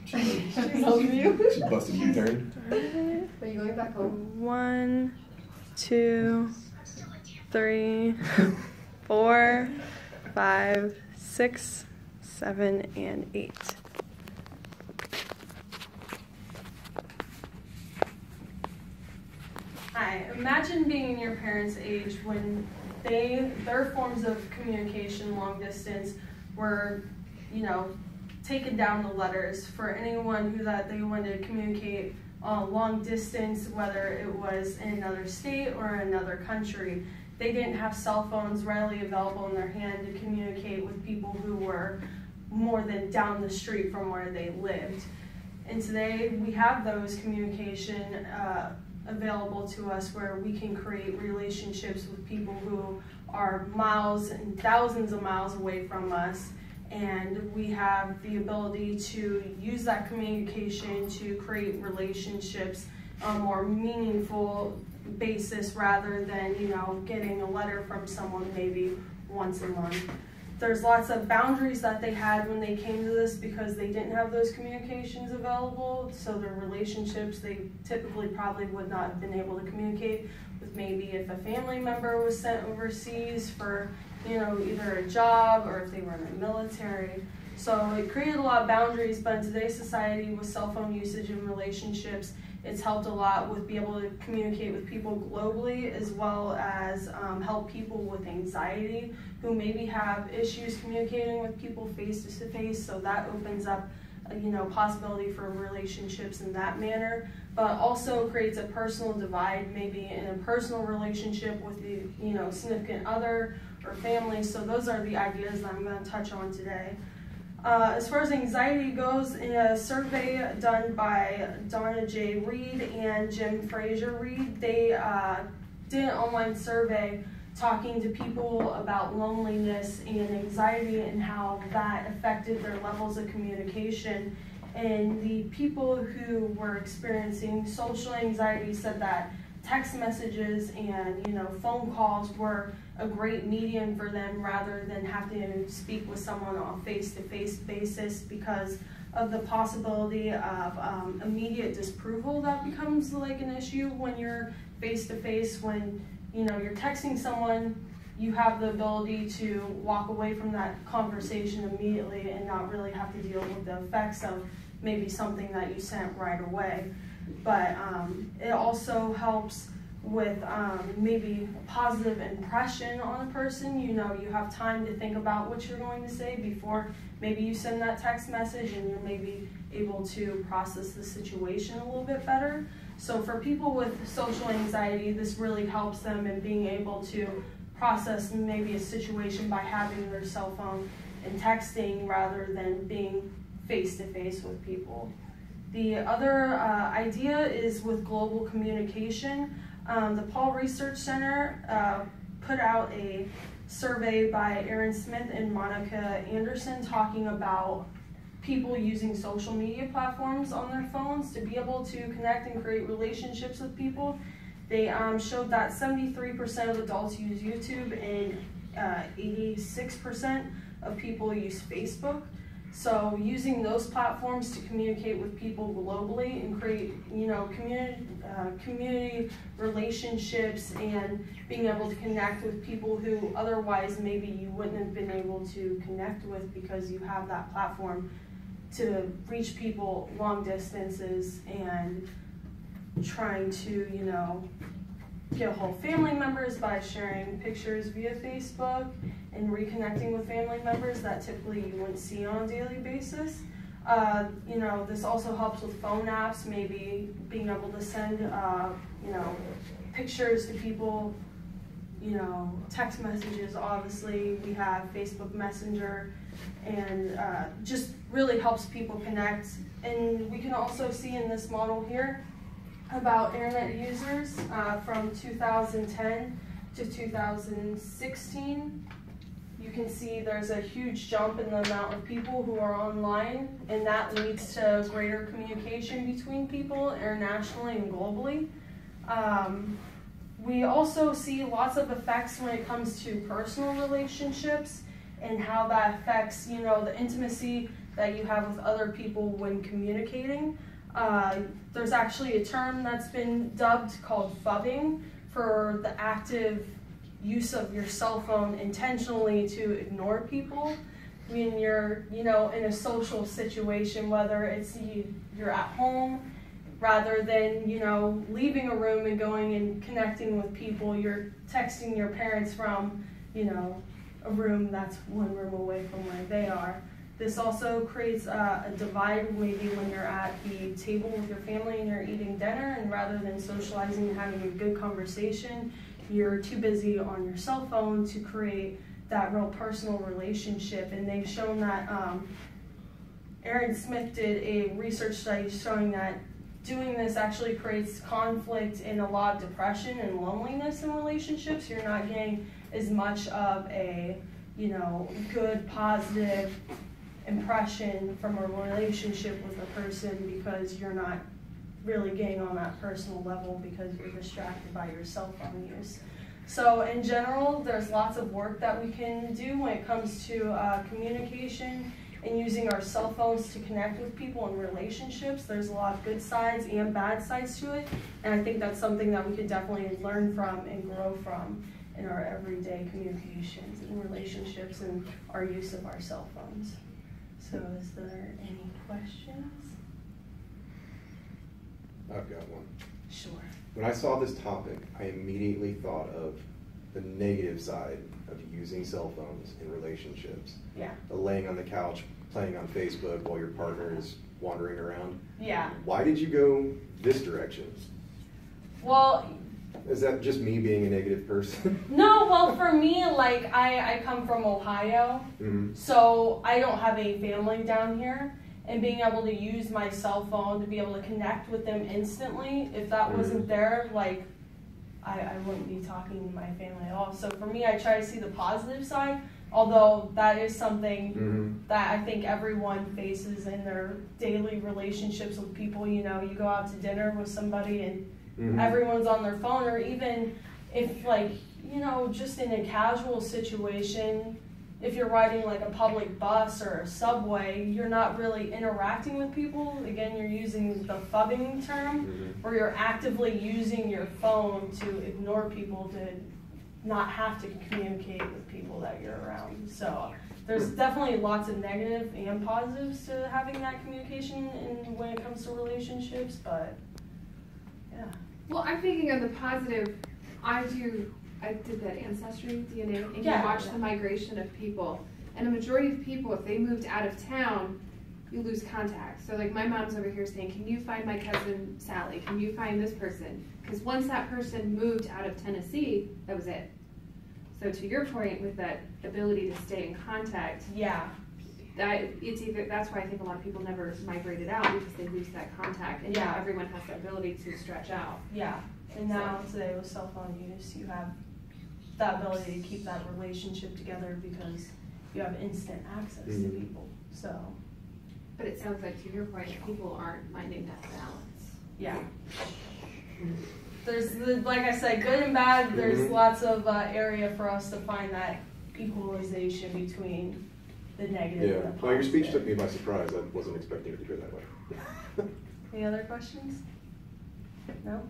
She loves you. She busted U-turn. Are you going back home? 1, 2, 3, 4, 5, 6, 7, and 8. Hi, imagine being in your parents' age when their forms of communication long distance were, taken down to letters for anyone that they wanted to communicate long distance, whether it was in another state or another country. They didn't have cell phones readily available in their hand to communicate with people who were more than down the street from where they lived. And today we have those communication available to us where we can create relationships with people who are miles and thousands of miles away from us. And we have the ability to use that communication to create relationships on a more meaningful basis rather than, getting a letter from someone maybe once a month. There's lots of boundaries that they had when they came to this because they didn't have those communications available. So their relationships, they typically probably would not have been able to communicate with maybe if a family member was sent overseas for either a job or if they were in the military. So it created a lot of boundaries, but in today's society with cell phone usage and relationships, it's helped a lot with being able to communicate with people globally as well as help people with anxiety who maybe have issues communicating with people face to face. So that opens up possibility for relationships in that manner, but also creates a personal divide, maybe in a personal relationship with the significant other or family. So those are the ideas that I'm going to touch on today. As far as anxiety goes, in a survey done by Donna J. Reed and Jim Fraser Reed, they did an online survey talking to people about loneliness and anxiety and how that affected their levels of communication. And the people who were experiencing social anxiety said that text messages and phone calls were a great medium for them rather than having to speak with someone on a face-to-face basis because of the possibility of immediate disapproval that becomes like an issue when you're face-to-face. When you're texting someone, you have the ability to walk away from that conversation immediately and not really have to deal with the effects of maybe something that you sent right away. But it also helps with maybe a positive impression on a person. You have time to think about what you're going to say before maybe you send that text message, and you're maybe able to process the situation a little bit better. So for people with social anxiety, this really helps them in being able to process maybe a situation by having their cell phone and texting rather than being face-to-face with people. The other idea is with global communication. The Paul Research Center put out a survey by Aaron Smith and Monica Anderson talking about people using social media platforms on their phones to be able to connect and create relationships with people. They showed that 73% of adults use YouTube and 86% of people use Facebook. So using those platforms to communicate with people globally and create, community relationships and being able to connect with people who otherwise maybe you wouldn't have been able to connect with because you have that platform to reach people long distances and trying to, get whole family members by sharing pictures via Facebook and reconnecting with family members that typically you wouldn't see on a daily basis. This also helps with phone apps, maybe being able to send, pictures to people, text messages. Obviously, we have Facebook Messenger, and just really helps people connect. And we can also see in this model here about internet users from 2010 to 2016. You can see there's a huge jump in the amount of people who are online, and that leads to greater communication between people internationally and globally. We also see lots of effects when it comes to personal relationships and how that affects, the intimacy that you have with other people when communicating. There's actually a term that's been dubbed called phubbing for the active use of your cell phone intentionally to ignore people when you're, in a social situation, whether it's you're at home, rather than, leaving a room and going and connecting with people, you're texting your parents from, a room that's one room away from where they are. This also creates a divide maybe when you're at the table with your family and you're eating dinner, and rather than socializing and having a good conversation, you're too busy on your cell phone to create that real personal relationship. And they've shown that, Aaron Smith did a research study showing that doing this actually creates conflict and a lot of depression and loneliness in relationships. You're not getting as much of a, good, positive impression from a relationship with a person because you're not really getting on that personal level because you're distracted by your cell phone use. So in general, there's lots of work that we can do when it comes to communication and using our cell phones to connect with people in relationships. There's a lot of good sides and bad sides to it, and I think that's something that we could definitely learn from and grow from in our everyday communications and relationships and our use of our cell phones. So is there any questions? I've got one. Sure. When I saw this topic, I immediately thought of the negative side of using cell phones in relationships. Yeah. The laying on the couch, playing on Facebook while your partner is wandering around. Yeah. Why did you go this direction? Well, is that just me being a negative person? No, well, for me, like, I come from Ohio, so I don't have any family down here. And being able to use my cell phone to be able to connect with them instantly, if that wasn't there, like, I wouldn't be talking to my family at all. So for me, I try to see the positive side, although that is something that I think everyone faces in their daily relationships with people. You go out to dinner with somebody and everyone's on their phone, or even if, like, just in a casual situation, if you're riding like a public bus or a subway, you're not really interacting with people. Again, you're using the phubbing term, where you're actively using your phone to ignore people, to not have to communicate with people that you're around. So there's definitely lots of negative and positives to having that communication when it comes to relationships, but yeah. Well, I'm thinking of the positive. I did that ancestry DNA, and you watch the migration of people. And a majority of people, if they moved out of town, you lose contact. So like my mom's over here saying, can you find my cousin Sally? Can you find this person? Because once that person moved out of Tennessee, that was it. So to your point with that ability to stay in contact, that's why I think a lot of people never migrated out, because they lose that contact. And now everyone has the ability to stretch out. Yeah. And now today with cell phone use, you have that ability to keep that relationship together because you have instant access to people. So, but it sounds like, to your point, people aren't finding that balance. Yeah. There's, like I said, good and bad. There's lots of area for us to find that equalization between the negative and the positive. Well, your speech took me by surprise. I wasn't expecting it to go that way. Any other questions? No?